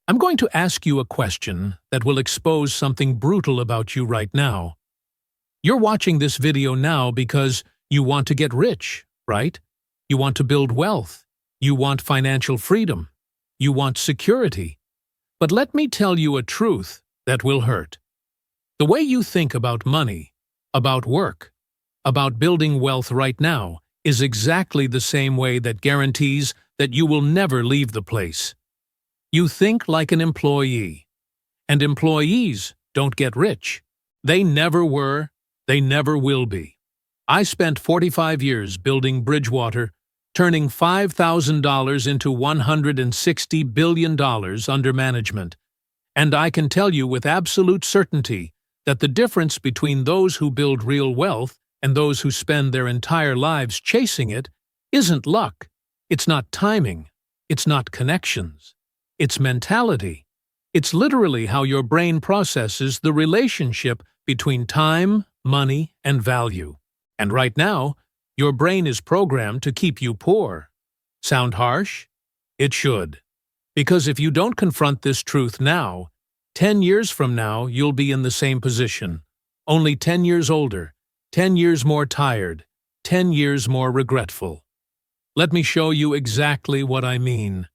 I'm going to ask you a question that will expose something brutal about you right now. You're watching this video now because you want to get rich, right? You want to build wealth. You want financial freedom. You want security. But let me tell you a truth that will hurt. The way you think about money, about work, about building wealth right now is exactly the same way that guarantees that you will never leave the place. You think like an employee. And employees don't get rich. They never were, they never will be. I spent 45 years building Bridgewater, turning $5,000 into $160 billion under management. And I can tell you with absolute certainty that the difference between those who build real wealth and those who spend their entire lives chasing it isn't luck. It's not timing. It's not connections. It's mentality. It's literally how your brain processes the relationship between time, money, and value. And right now, your brain is programmed to keep you poor. Sound harsh? It should. Because if you don't confront this truth now, 10 years from now you'll be in the same position, only 10 years older, 10 years more tired, 10 years more regretful. Let me show you exactly what I mean.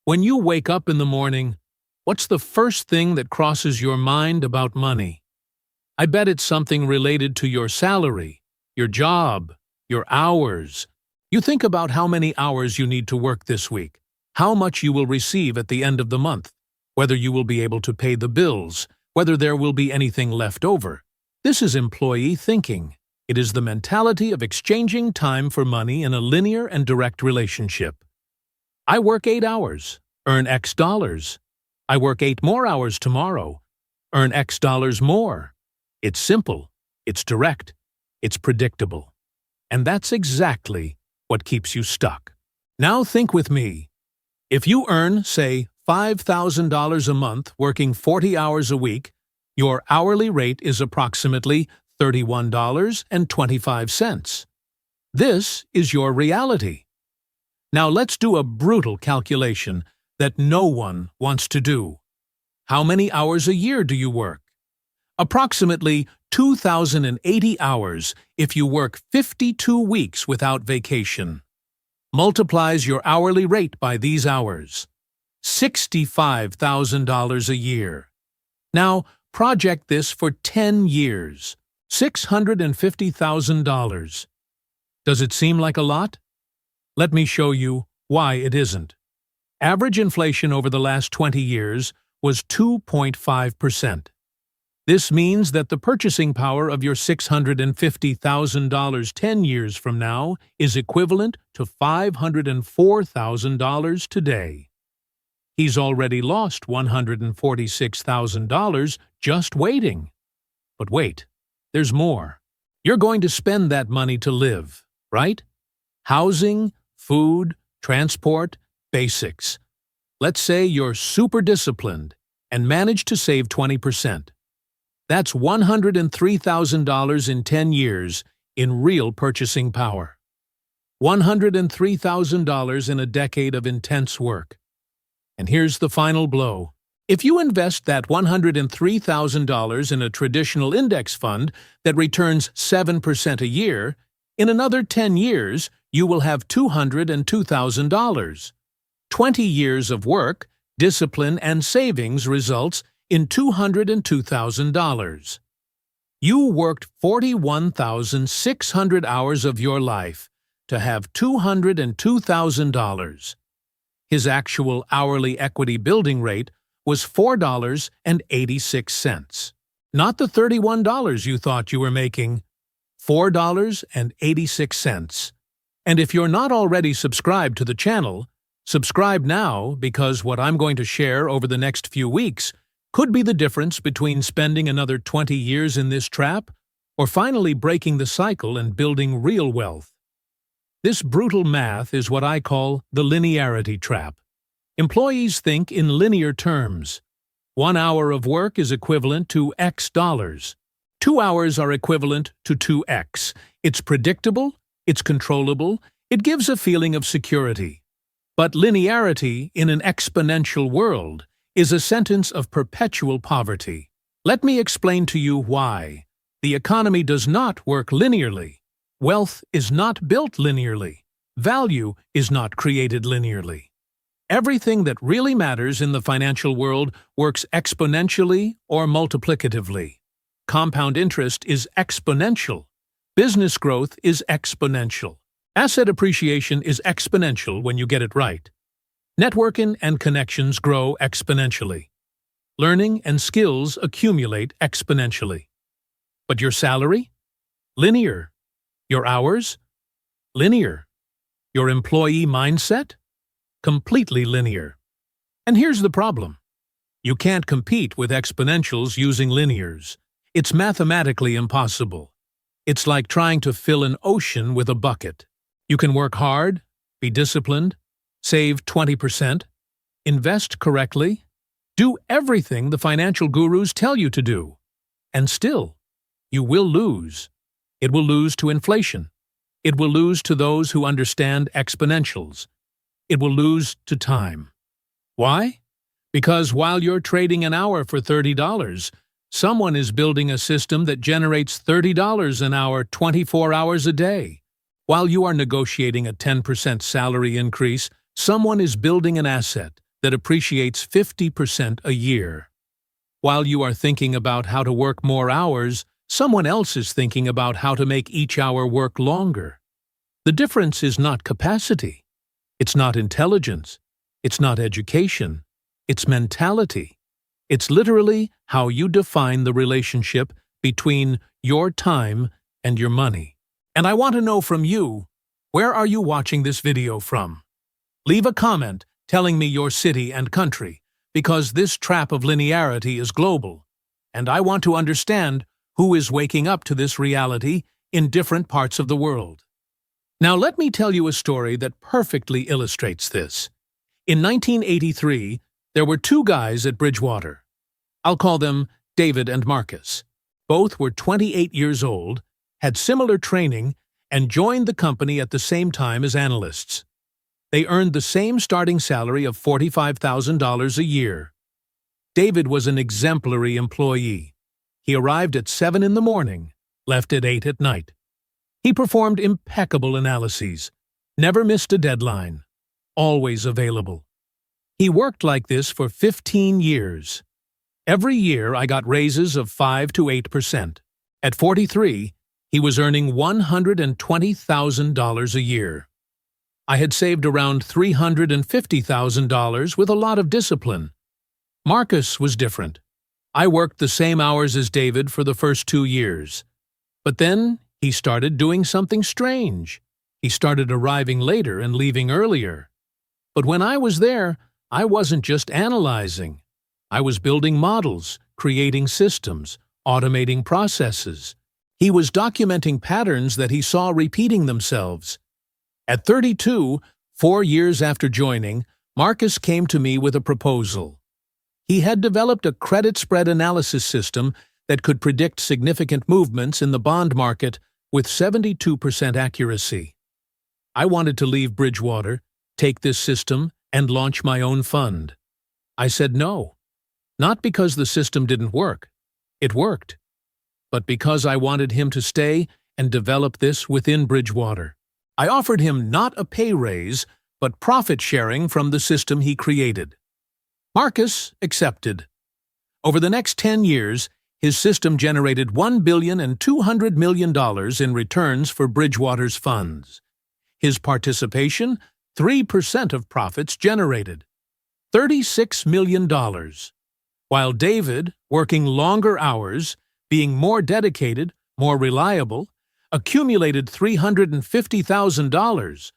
When you wake up in the morning, what's the first thing that crosses your mind about money? I bet it's something related to your salary, your job, your hours. You think about how many hours you need to work this week, how much you will receive at the end of the month, whether you will be able to pay the bills, whether there will be anything left over. This is employee thinking. It is the mentality of exchanging time for money in a linear and direct relationship. I work 8 hours, earn X dollars. I work 8 more hours tomorrow, earn X dollars more. It's simple, it's direct, it's predictable. And that's exactly what keeps you stuck. Now think with me. If you earn, say, $5,000 a month working 40 hours a week, your hourly rate is approximately $31.25. This is your reality. Now let's do a brutal calculation that no one wants to do. How many hours a year do you work? Approximately 2,080 hours if you work 52 weeks without vacation. Multiplies your hourly rate by these hours. $65,000 a year. Now project this for 10 years. $650,000. Does it seem like a lot? Let me show you why it isn't. Average inflation over the last 20 years was 2.5%. This means that the purchasing power of your $650,000 10 years from now is equivalent to $504,000 today. He's already lost $146,000 just waiting. But wait, there's more. You're going to spend that money to live, right? Housing, food, transport, basics. Let's say you're super disciplined and manage to save 20%. That's $103,000 in 10 years in real purchasing power. $103,000 in a decade of intense work. And here's the final blow. If you invest that $103,000 in a traditional index fund that returns 7% a year, in another 10 years, you will have $202,000. 20 years of work, discipline, and savings results in $202,000. You worked 41,600 hours of your life to have $202,000. His actual hourly equity building rate was $4.86. Not the $31 you thought you were making, $4.86. And if you're not already subscribed to the channel, subscribe now because what I'm going to share over the next few weeks could be the difference between spending another 20 years in this trap or finally breaking the cycle and building real wealth. This brutal math is what I call the linearity trap. Employees think in linear terms. 1 hour of work is equivalent to X dollars. 2 hours are equivalent to 2X. It's predictable, it's controllable, it gives a feeling of security. But linearity in an exponential world is a sentence of perpetual poverty. Let me explain to you why. The economy does not work linearly. Wealth is not built linearly. Value is not created linearly. Everything that really matters in the financial world works exponentially or multiplicatively. Compound interest is exponential. Business growth is exponential. Asset appreciation is exponential when you get it right. Networking and connections grow exponentially. Learning and skills accumulate exponentially. But your salary? Linear. Your hours? Linear. Your employee mindset? Completely linear. And here's the problem. You can't compete with exponentials using linears. It's mathematically impossible. It's like trying to fill an ocean with a bucket. You can work hard, be disciplined, save 20%, invest correctly, do everything the financial gurus tell you to do. And still, you will lose. It will lose to inflation. It will lose to those who understand exponentials. It will lose to time. Why? Because while you're trading an hour for $30, someone is building a system that generates $30 an hour 24 hours a day. While you are negotiating a 10% salary increase, someone is building an asset that appreciates 50% a year. While you are thinking about how to work more hours, someone else is thinking about how to make each hour work longer. The difference is not capacity. It's not intelligence. It's not education. It's mentality. It's literally how you define the relationship between your time and your money. And I want to know from you, where are you watching this video from? Leave a comment telling me your city and country, because this trap of linearity is global, and I want to understand who is waking up to this reality in different parts of the world. Now let me tell you a story that perfectly illustrates this. In 1983, there were two guys at Bridgewater. I'll call them David and Marcus. Both were 28 years old, had similar training, and joined the company at the same time as analysts. They earned the same starting salary of $45,000 a year. David was an exemplary employee. He arrived at 7 in the morning, left at 8 at night. He performed impeccable analyses, never missed a deadline, always available. He worked like this for 15 years. Every year I got raises of 5 to 8%. At 43, he was earning $120,000 a year. I had saved around $350,000 with a lot of discipline. Marcus was different. I worked the same hours as David for the first 2 years. But then he started doing something strange. He started arriving later and leaving earlier. But when I was there, I wasn't just analyzing. I was building models, creating systems, automating processes. He was documenting patterns that he saw repeating themselves. At 32, 4 years after joining, Marcus came to me with a proposal. He had developed a credit spread analysis system that could predict significant movements in the bond market with 72% accuracy. I wanted to leave Bridgewater, take this system, and launch my own fund. I said no, not because the system didn't work. It worked. But because I wanted him to stay and develop this within Bridgewater. I offered him not a pay raise, but profit sharing from the system he created. Marcus accepted. Over the next 10 years, his system generated $1.2 billion in returns for Bridgewater's funds. His participation, 3% of profits generated. $36 million. While David, working longer hours, being more dedicated, more reliable, accumulated $350,000,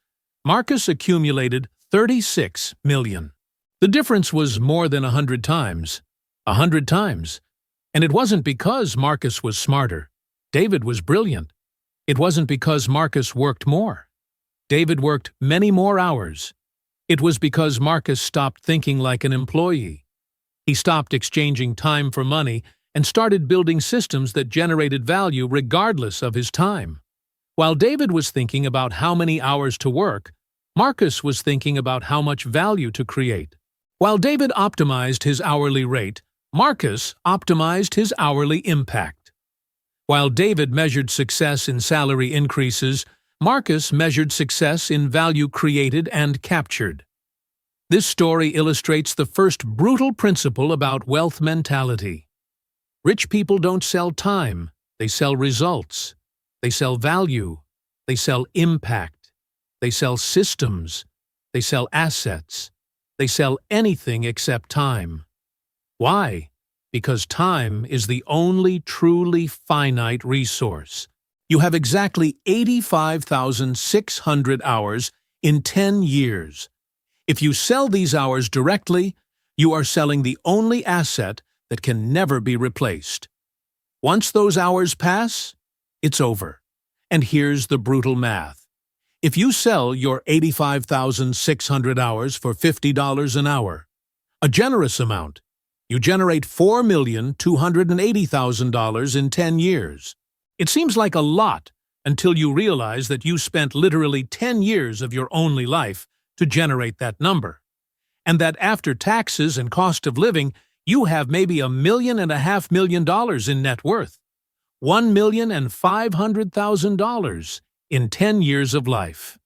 Marcus accumulated $36 million. The difference was more than 100 times. 100 times. And it wasn't because Marcus was smarter. David was brilliant. It wasn't because Marcus worked more. David worked many more hours. It was because Marcus stopped thinking like an employee. He stopped exchanging time for money and started building systems that generated value regardless of his time. While David was thinking about how many hours to work, Marcus was thinking about how much value to create. While David optimized his hourly rate, Marcus optimized his hourly impact. While David measured success in salary increases, Marcus measured success in value created and captured. This story illustrates the first brutal principle about wealth mentality. Rich people don't sell time, they sell results. They sell value. They sell impact. They sell systems. They sell assets. They sell anything except time. Why? Because time is the only truly finite resource. You have exactly 85,600 hours in 10 years. If you sell these hours directly, you are selling the only asset that can never be replaced. Once those hours pass, it's over. And here's the brutal math. If you sell your 85,600 hours for $50 an hour, a generous amount, you generate $4,280,000 in 10 years. It seems like a lot until you realize that you spent literally 10 years of your only life to generate that number, and that after taxes and cost of living, you have maybe $1.5 million in net worth. $1,500,000 in 10 years of life.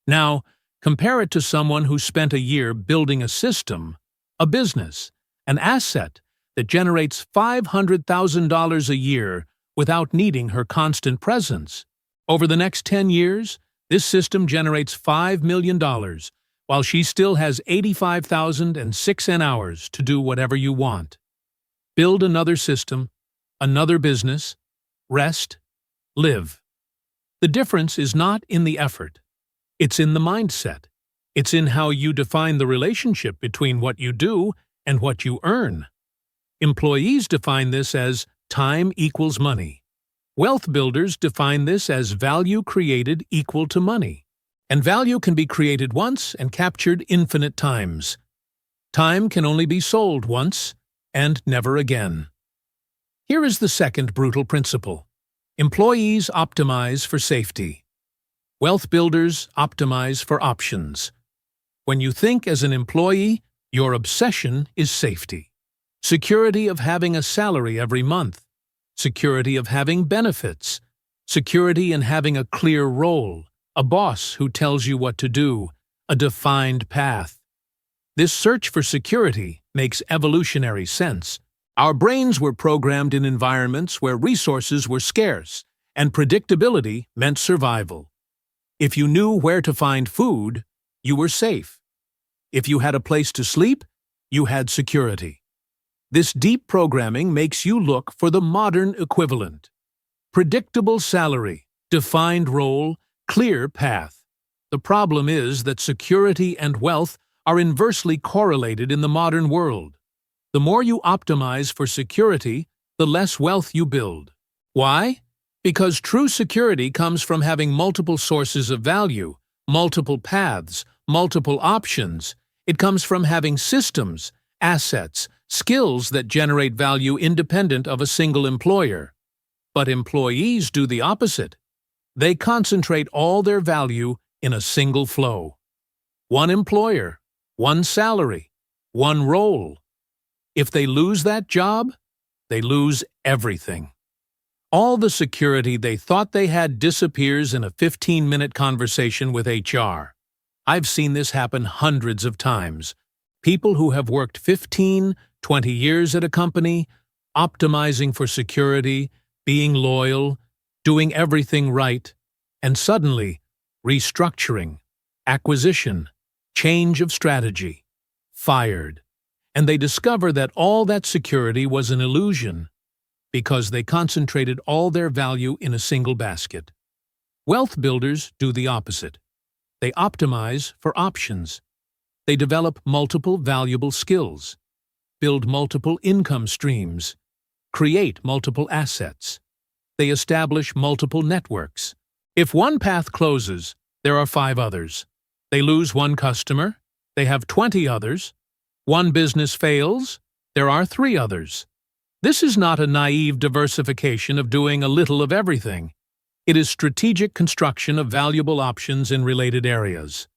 Now, compare it to someone who spent a year building a system, a business, an asset that generates $500,000 a year without needing her constant presence. Over the next 10 years, this system generates $5 million, while she still has 85,006 hours to do whatever you want. Build another system, another business, rest, live. The difference is not in the effort. It's in the mindset. It's in how you define the relationship between what you do and what you earn. Employees define this as time equals money. Wealth builders define this as value created equal to money. And value can be created once and captured infinite times. Time can only be sold once and never again. Here is the second brutal principle. Employees optimize for safety. Wealth builders optimize for options. When you think as an employee, your obsession is safety. Security of having a salary every month. Security of having benefits. Security in having a clear role. A boss who tells you what to do. A defined path. This search for security makes evolutionary sense. Our brains were programmed in environments where resources were scarce, and predictability meant survival. If you knew where to find food, you were safe. If you had a place to sleep, you had security. This deep programming makes you look for the modern equivalent. Predictable salary, defined role, clear path. The problem is that security and wealth are inversely correlated in the modern world. The more you optimize for security, the less wealth you build. Why? Because true security comes from having multiple sources of value, multiple paths, multiple options. It comes from having systems, assets, skills that generate value independent of a single employer. But employees do the opposite. They concentrate all their value in a single flow. One employer, one salary, one role. If they lose that job, they lose everything. All the security they thought they had disappears in a 15-minute conversation with HR. I've seen this happen hundreds of times. People who have worked 15, 20 years at a company, optimizing for security, being loyal, doing everything right, and suddenly, restructuring, acquisition, change of strategy, fired. And they discover that all that security was an illusion because they concentrated all their value in a single basket. Wealth builders do the opposite. They optimize for options. They develop multiple valuable skills, build multiple income streams, create multiple assets. They establish multiple networks. If one path closes, there are 5 others. They lose one customer, they have 20 others. One business fails, there are 3 others. This is not a naive diversification of doing a little of everything. It is strategic construction of valuable options in related areas.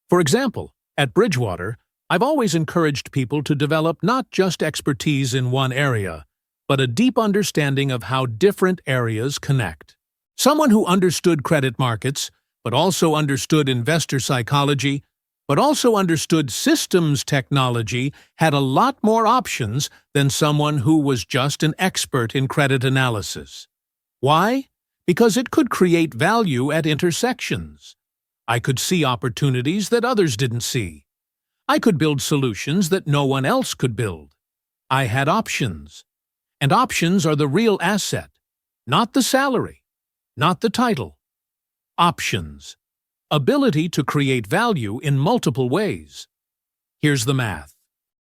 For example, at Bridgewater, I've always encouraged people to develop not just expertise in one area, but a deep understanding of how different areas connect. Someone who understood credit markets, but also understood investor psychology, but also understood systems technology, had a lot more options than someone who was just an expert in credit analysis. Why? Because it could create value at intersections. I could see opportunities that others didn't see. I could build solutions that no one else could build. I had options. And options are the real asset, not the salary, not the title. Options. Ability to create value in multiple ways. Here's the math.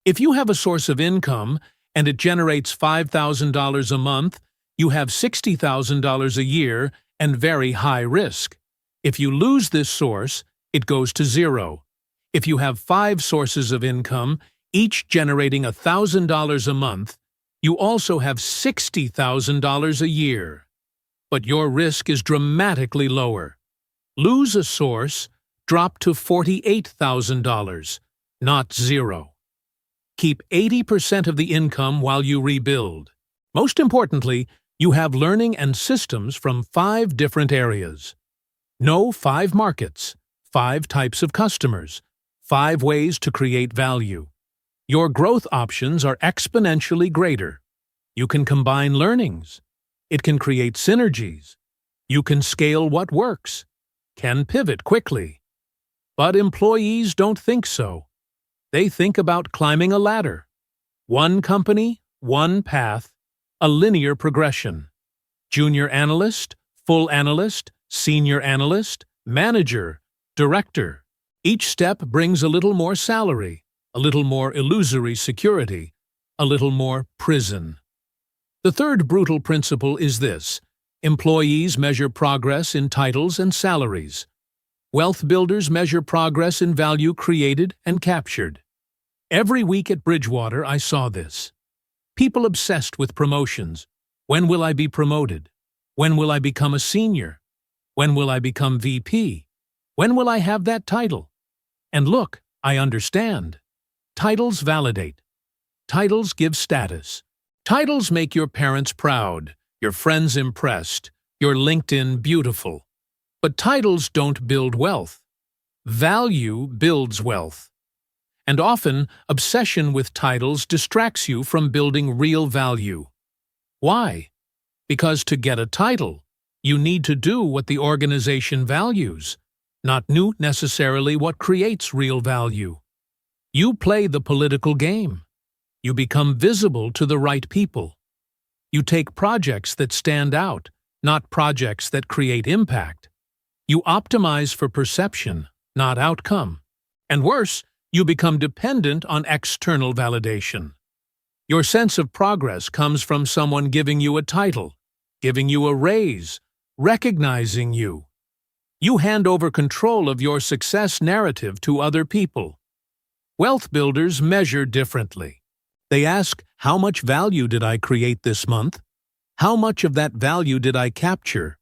If you have a source of income and it generates $5,000 a month, you have $60,000 a year and very high risk. If you lose this source, it goes to zero. If you have 5 sources of income, each generating $1,000 a month, you also have $60,000 a year. But your risk is dramatically lower. Lose a source, drop to $48,000, not zero. Keep 80% of the income while you rebuild. Most importantly, you have learning and systems from 5 different areas. Know 5 markets, 5 types of customers, 5 ways to create value. Your growth options are exponentially greater. You can combine learnings. It can create synergies. You can scale what works, can pivot quickly. But employees don't think so. They think about climbing a ladder. One company, one path, a linear progression. Junior analyst, full analyst, senior analyst, manager, director. Each step brings a little more salary, a little more illusory security, a little more prison. The third brutal principle is this: employees measure progress in titles and salaries. Wealth builders measure progress in value created and captured. Every week at Bridgewater, I saw this. People obsessed with promotions. When will I be promoted? When will I become a senior? When will I become VP? When will I have that title? And look, I understand. Titles validate. Titles give status. Titles make your parents proud, your friends impressed, your LinkedIn beautiful. But titles don't build wealth. Value builds wealth. And often, obsession with titles distracts you from building real value. Why? Because to get a title, you need to do what the organization values, not necessarily what creates real value. You play the political game. You become visible to the right people. You take projects that stand out, not projects that create impact. You optimize for perception, not outcome. And worse, you become dependent on external validation. Your sense of progress comes from someone giving you a title, giving you a raise, recognizing you. You hand over control of your success narrative to other people. Wealth builders measure differently. They ask, how much value did I create this month? How much of that value did I capture?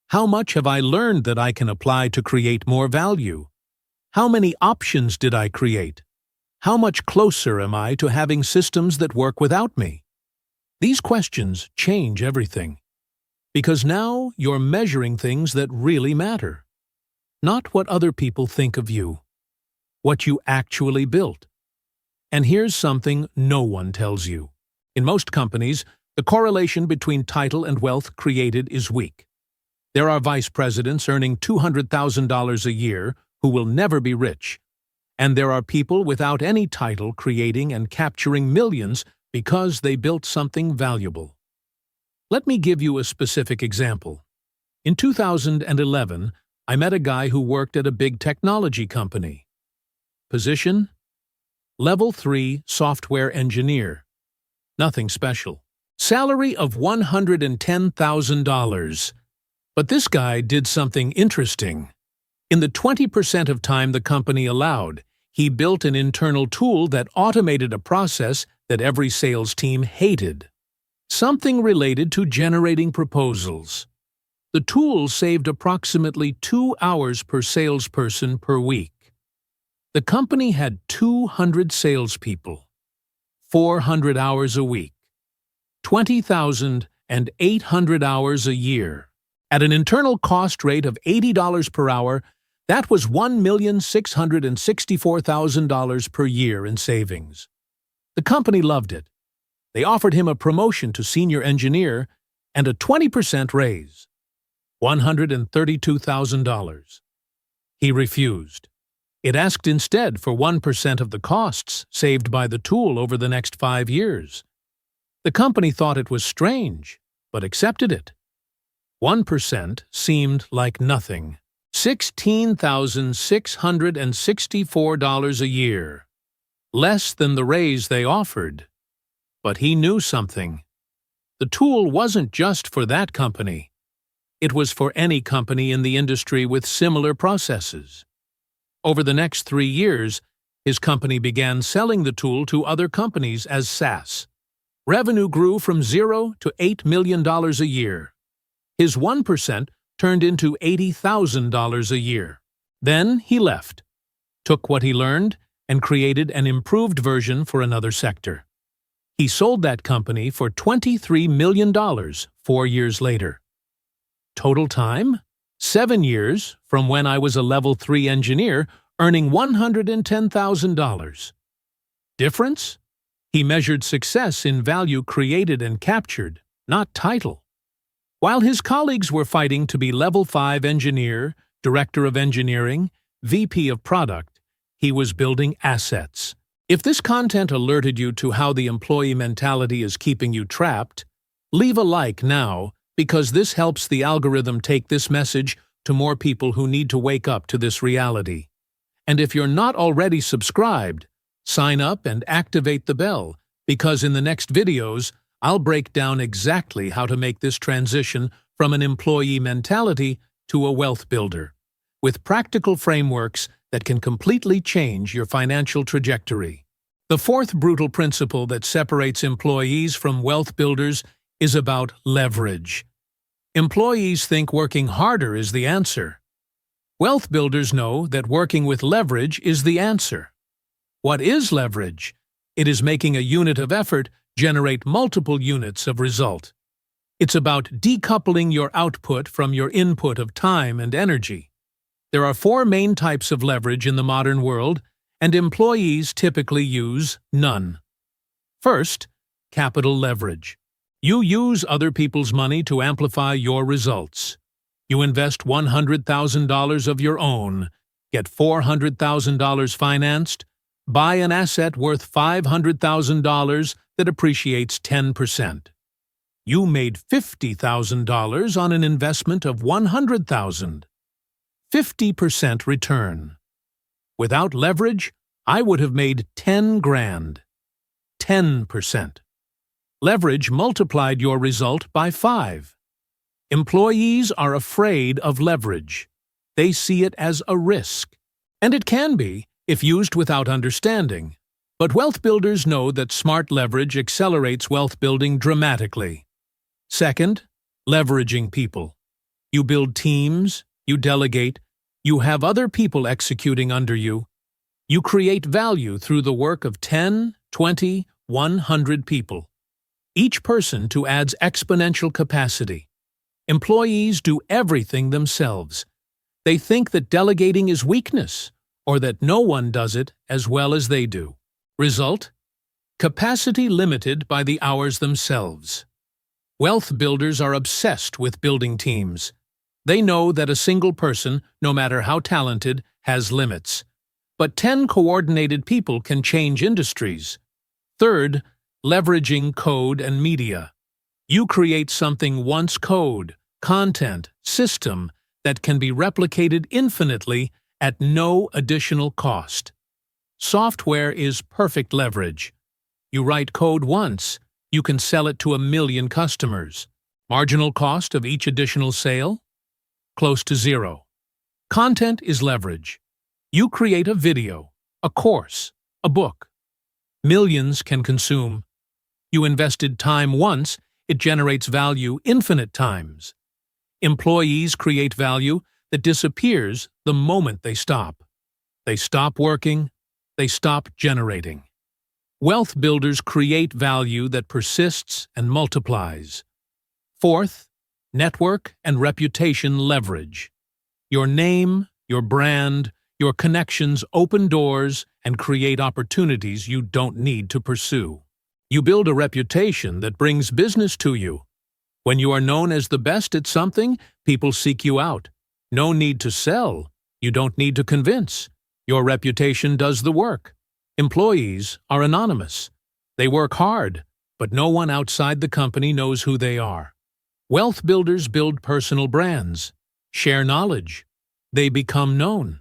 How much have I learned that I can apply to create more value? How many options did I create? How much closer am I to having systems that work without me? These questions change everything. Because now you're measuring things that really matter. Not what other people think of you. What you actually built. And here's something no one tells you. In most companies, the correlation between title and wealth created is weak. There are vice presidents earning $200,000 a year who will never be rich. And there are people without any title creating and capturing millions because they built something valuable. Let me give you a specific example. In 2011, I met a guy who worked at a big technology company. Position? Level 3 software engineer. Nothing special. Salary of $110,000. But this guy did something interesting. In the 20% of time the company allowed, he built an internal tool that automated a process that every sales team hated. Something related to generating proposals. The tool saved approximately 2 hours per salesperson per week. The company had 200 salespeople, 400 hours a week, 20,800 hours a year. At an internal cost rate of $80 per hour, that was $1,664,000 per year in savings. The company loved it. They offered him a promotion to senior engineer and a 20% raise, $132,000. He refused. It asked instead for 1% of the costs saved by the tool over the next 5 years. The company thought it was strange, but accepted it. 1% seemed like nothing. $16,664 a year. Less than the raise they offered. But he knew something. The tool wasn't just for that company. It was for any company in the industry with similar processes. Over the next 3 years, his company began selling the tool to other companies as SaaS. Revenue grew from $0 to $8 million a year. His 1% turned into $80,000 a year. Then he left, took what he learned, and created an improved version for another sector. He sold that company for $23 million 4 years later. Total time? 7 years from when I was a level 3 engineer earning $110,000. Difference? He measured success in value created and captured, not title. While his colleagues were fighting to be level 5 engineer, director of engineering, VP of product, he was building assets. If this content alerted you to how the employee mentality is keeping you trapped, leave a like now, because this helps the algorithm take this message to more people who need to wake up to this reality. And if you're not already subscribed, sign up and activate the bell, because in the next videos, I'll break down exactly how to make this transition from an employee mentality to a wealth builder, with practical frameworks that can completely change your financial trajectory. The fourth brutal principle that separates employees from wealth builders is about leverage. Employees think working harder is the answer. Wealth builders know that working with leverage is the answer. What is leverage? It is making a unit of effort generate multiple units of result. It's about decoupling your output from your input of time and energy. There are 4 main types of leverage in the modern world, and employees typically use none. First, capital leverage. You use other people's money to amplify your results. You invest $100,000 of your own, get $400,000 financed, buy an asset worth $500,000 that appreciates 10%. You made $50,000 on an investment of $100,000. 50% return. Without leverage, I would have made 10 grand. 10%. Leverage multiplied your result by 5. Employees are afraid of leverage. They see it as a risk. And it can be, if used without understanding. But wealth builders know that smart leverage accelerates wealth building dramatically. Second, leveraging people. You build teams, you delegate, you have other people executing under you. You create value through the work of 10, 20, 100 people. Each person adds exponential capacity. Employees do everything themselves. They think that delegating is weakness, or that no one does it as well as they do. Result? Capacity limited by the hours themselves. Wealth builders are obsessed with building teams. They know that a single person, no matter how talented, has limits. But 10 coordinated people can change industries. Third, leveraging code and media. You create something once code, content, system that can be replicated infinitely at no additional cost. Software is perfect leverage. You write code once, you can sell it to 1 million customers. Marginal cost of each additional sale? Close to 0. Content is leverage. You create a video, a course, a book. Millions can consume. You invested time once, it generates value infinite times. Employees create value that disappears the moment they stop. They stop working. They stop generating. Wealth builders create value that persists and multiplies. Fourth, network and reputation leverage. Your name, your brand, your connections open doors and create opportunities you don't need to pursue. You build a reputation that brings business to you. When you are known as the best at something, people seek you out. No need to sell. You don't need to convince. Your reputation does the work. Employees are anonymous. They work hard, but no one outside the company knows who they are. Wealth builders build personal brands, share knowledge. They become known.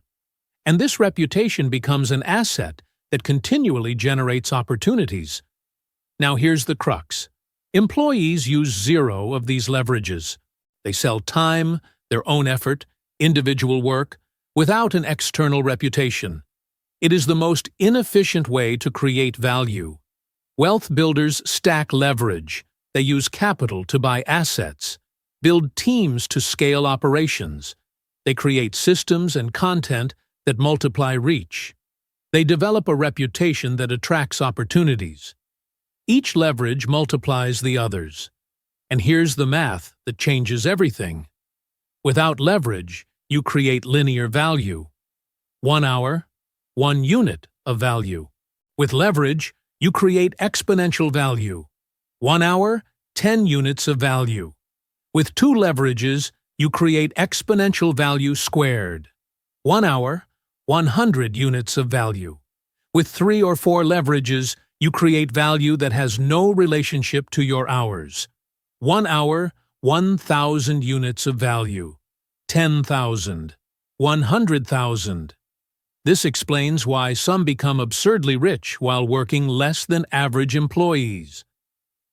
And this reputation becomes an asset that continually generates opportunities. Now here's the crux. Employees use zero of these leverages. They sell time, their own effort, individual work, without an external reputation. It is the most inefficient way to create value. Wealth builders stack leverage. They use capital to buy assets, build teams to scale operations. They create systems and content that multiply reach. They develop a reputation that attracts opportunities. Each leverage multiplies the others. And here's the math that changes everything. Without leverage, you create linear value. 1 hour, 1 unit of value. With leverage, you create exponential value. 1 hour, 10 units of value. With 2 leverages, you create exponential value squared. 1 hour, 100 units of value. With 3 or 4 leverages, you create value that has no relationship to your hours. 1 hour, 1,000 units of value. 10,000. 100,000. This explains why some become absurdly rich while working less than average employees.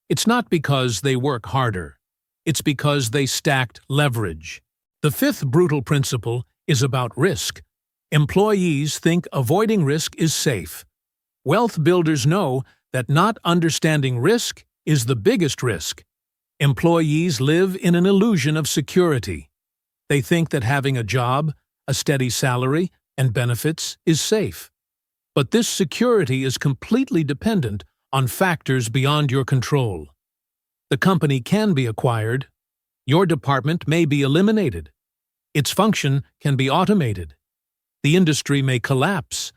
It's not because they work harder. It's because they stacked leverage. The fifth brutal principle is about risk. Employees think avoiding risk is safe. Wealth builders know that not understanding risk is the biggest risk. Employees live in an illusion of security. They think that having a job, a steady salary, and benefits is safe. But this security is completely dependent on factors beyond your control. The company can be acquired. Your department may be eliminated. Its function can be automated. The industry may collapse.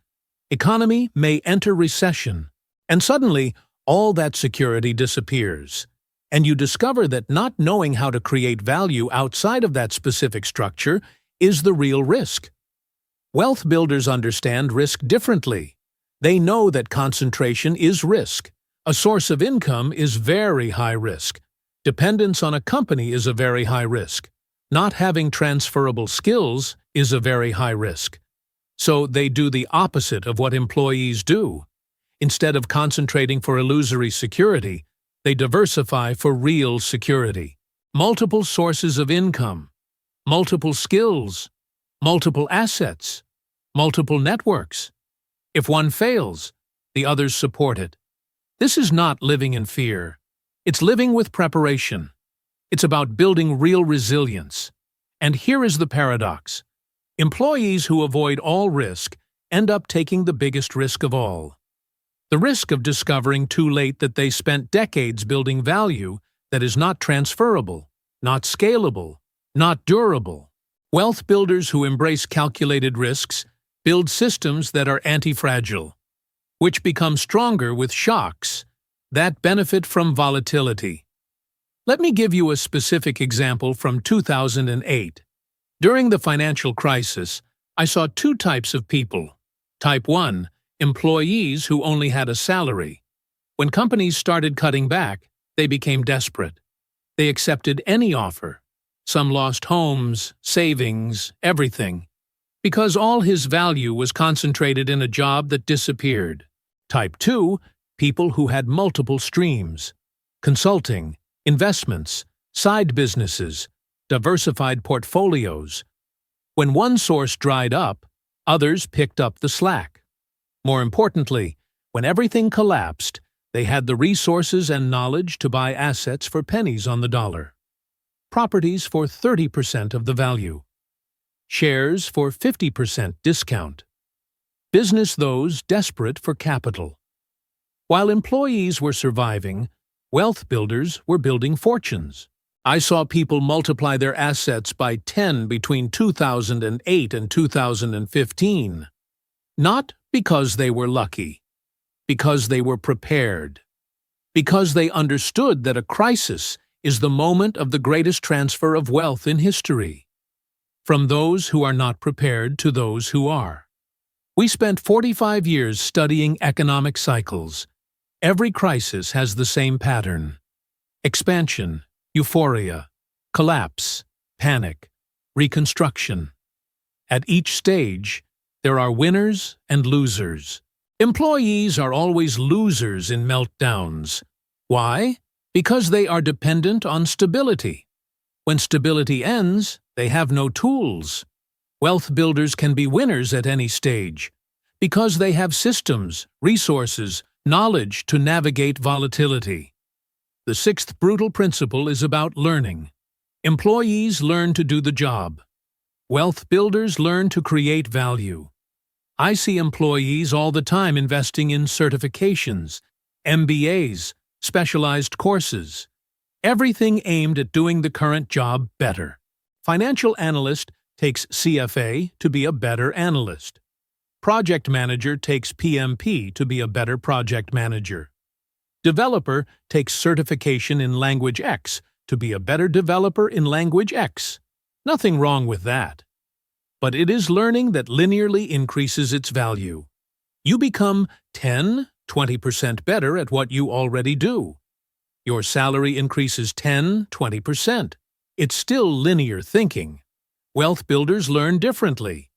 Economy may enter recession. And suddenly, all that security disappears. And you discover that not knowing how to create value outside of that specific structure is the real risk. Wealth builders understand risk differently. They know that concentration is risk. A source of income is very high risk. Dependence on a company is a very high risk. Not having transferable skills is a very high risk. So they do the opposite of what employees do. Instead of concentrating for illusory security, they diversify for real security. Multiple sources of income, multiple skills, multiple assets, multiple networks. If one fails, the others support it. This is not living in fear. It's living with preparation. It's about building real resilience. And here is the paradox. Employees who avoid all risk end up taking the biggest risk of all. The risk of discovering too late that they spent decades building value that is not transferable, not scalable, not durable. Wealth builders who embrace calculated risks build systems that are anti-fragile, which become stronger with shocks that benefit from volatility. Let me give you a specific example from 2008. During the financial crisis, I saw 2 types of people. Type 1, employees who only had a salary. When companies started cutting back, they became desperate. They accepted any offer. Some lost homes, savings, everything, because all his value was concentrated in a job that disappeared. Type 2, people who had multiple streams. Consulting, investments, side businesses, diversified portfolios. When one source dried up, others picked up the slack. More importantly, when everything collapsed, they had the resources and knowledge to buy assets for pennies on the dollar. Properties for 30% of the value. Shares for 50% discount. business those desperate for capital. While employees were surviving, wealth builders were building fortunes. I saw people multiply their assets by 10 between 2008 and 2015. Not because they were lucky, because they were prepared. Because they understood that a crisis is the moment of the greatest transfer of wealth in history. From those who are not prepared to those who are. We spent 45 years studying economic cycles. Every crisis has the same pattern: expansion, euphoria, collapse, panic, reconstruction. At each stage, there are winners and losers. Employees are always losers in meltdowns. Why? Because they are dependent on stability. When stability ends, they have no tools. Wealth builders can be winners at any stage, because they have systems, resources, knowledge to navigate volatility. The sixth brutal principle is about learning. Employees learn to do the job. Wealth builders learn to create value. I see employees all the time investing in certifications, MBAs, specialized courses, everything aimed at doing the current job better. Financial analyst takes CFA to be a better analyst. Project manager takes PMP to be a better project manager. Developer takes certification in language X to be a better developer in language X. Nothing wrong with that. But it is learning that linearly increases its value. You become 10, 20% better at what you already do. Your salary increases 10, 20%. It's still linear thinking. Wealth builders learn differently.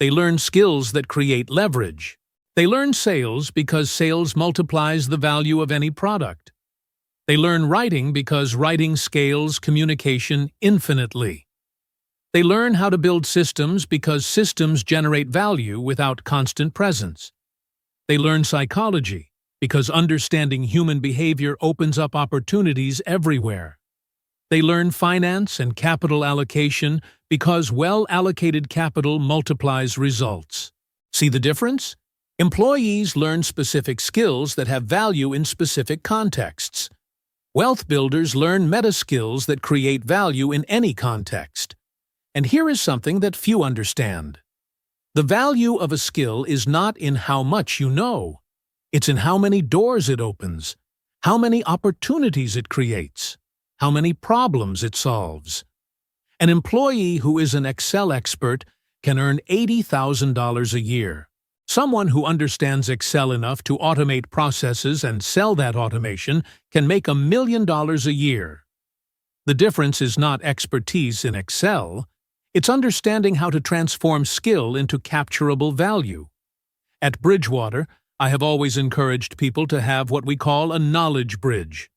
They learn skills that create leverage. They learn sales because sales multiplies the value of any product. They learn writing because writing scales communication infinitely. They learn how to build systems because systems generate value without constant presence. They learn psychology because understanding human behavior opens up opportunities everywhere. They learn finance and capital allocation because well-allocated capital multiplies results. See the difference? Employees learn specific skills that have value in specific contexts. Wealth builders learn meta skills that create value in any context. And here is something that few understand. The value of a skill is not in how much you know. It's in how many doors it opens, how many opportunities it creates, how many problems it solves. An employee who is an Excel expert can earn $80,000 a year. Someone who understands Excel enough to automate processes and sell that automation can make $1 million a year. The difference is not expertise in Excel. It's understanding how to transform skill into capturable value. At Bridgewater, I have always encouraged people to have what we call a knowledge bridge.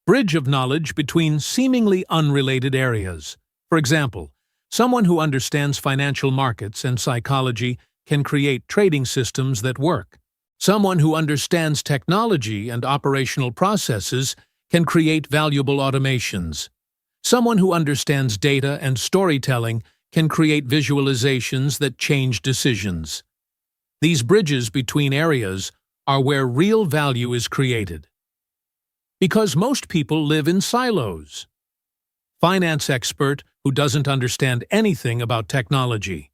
Bridge of knowledge between seemingly unrelated areas. For example, someone who understands financial markets and psychology can create trading systems that work. Someone who understands technology and operational processes can create valuable automations. Someone who understands data and storytelling can create visualizations that change decisions. These bridges between areas are where real value is created. Because most people live in silos. Finance expert who doesn't understand anything about technology.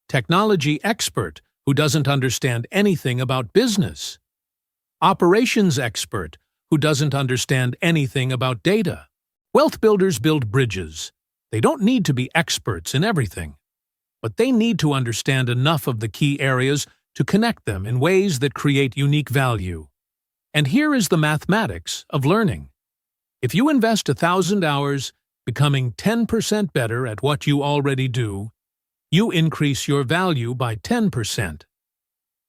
Technology expert who doesn't understand anything about business. Operations expert who doesn't understand anything about data. Wealth builders build bridges. They don't need to be experts in everything, but they need to understand enough of the key areas to connect them in ways that create unique value. And here is the mathematics of learning. If you invest 1,000 hours becoming 10% better at what you already do, you increase your value by 10%.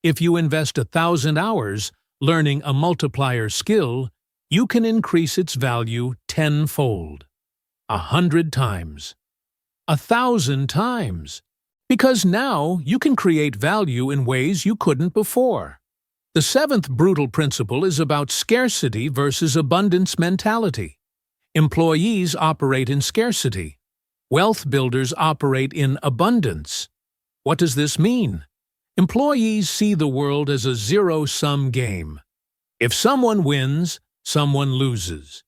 If you invest 1,000 hours learning a multiplier skill, you can increase its value 10-fold, 100 times, 1,000 times, because now you can create value in ways you couldn't before. The seventh brutal principle is about scarcity versus abundance mentality. Employees operate in scarcity. Wealth builders operate in abundance. What does this mean? Employees see the world as a zero-sum game. If someone wins, someone loses.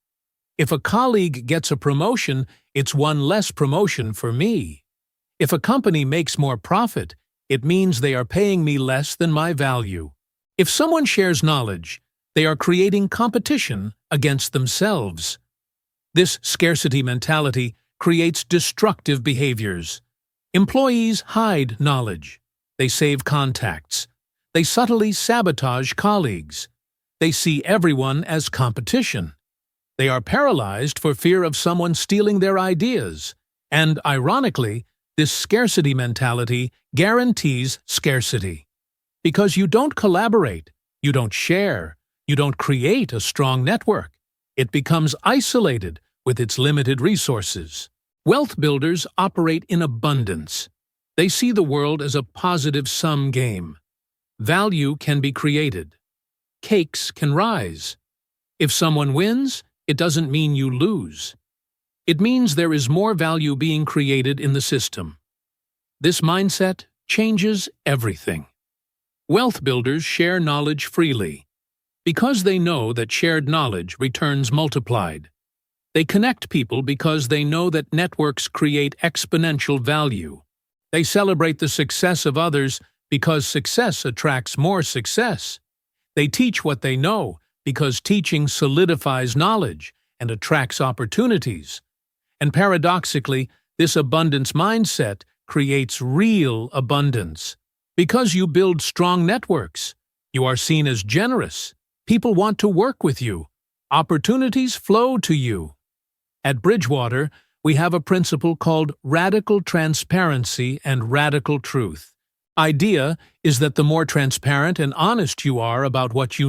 If a colleague gets a promotion, it's one less promotion for me. If a company makes more profit, it means they are paying me less than my value. If someone shares knowledge, they are creating competition against themselves. This scarcity mentality creates destructive behaviors. Employees hide knowledge. They save contacts. They subtly sabotage colleagues. They see everyone as competition. They are paralyzed for fear of someone stealing their ideas. And, ironically, this scarcity mentality guarantees scarcity. Because you don't collaborate, you don't share, you don't create a strong network. It becomes isolated with its limited resources. Wealth builders operate in abundance. They see the world as a positive sum game. Value can be created. Cakes can rise. If someone wins, it doesn't mean you lose. It means there is more value being created in the system. This mindset changes everything. Wealth builders share knowledge freely, because they know that shared knowledge returns multiplied. They connect people because they know that networks create exponential value. They celebrate the success of others because success attracts more success. They teach what they know because teaching solidifies knowledge and attracts opportunities. And paradoxically, this abundance mindset creates real abundance. Because you build strong networks, you are seen as generous. People want to work with you. Opportunities flow to you. At Bridgewater, we have a principle called radical transparency and radical truth. Idea is that the more transparent and honest you are about what you know,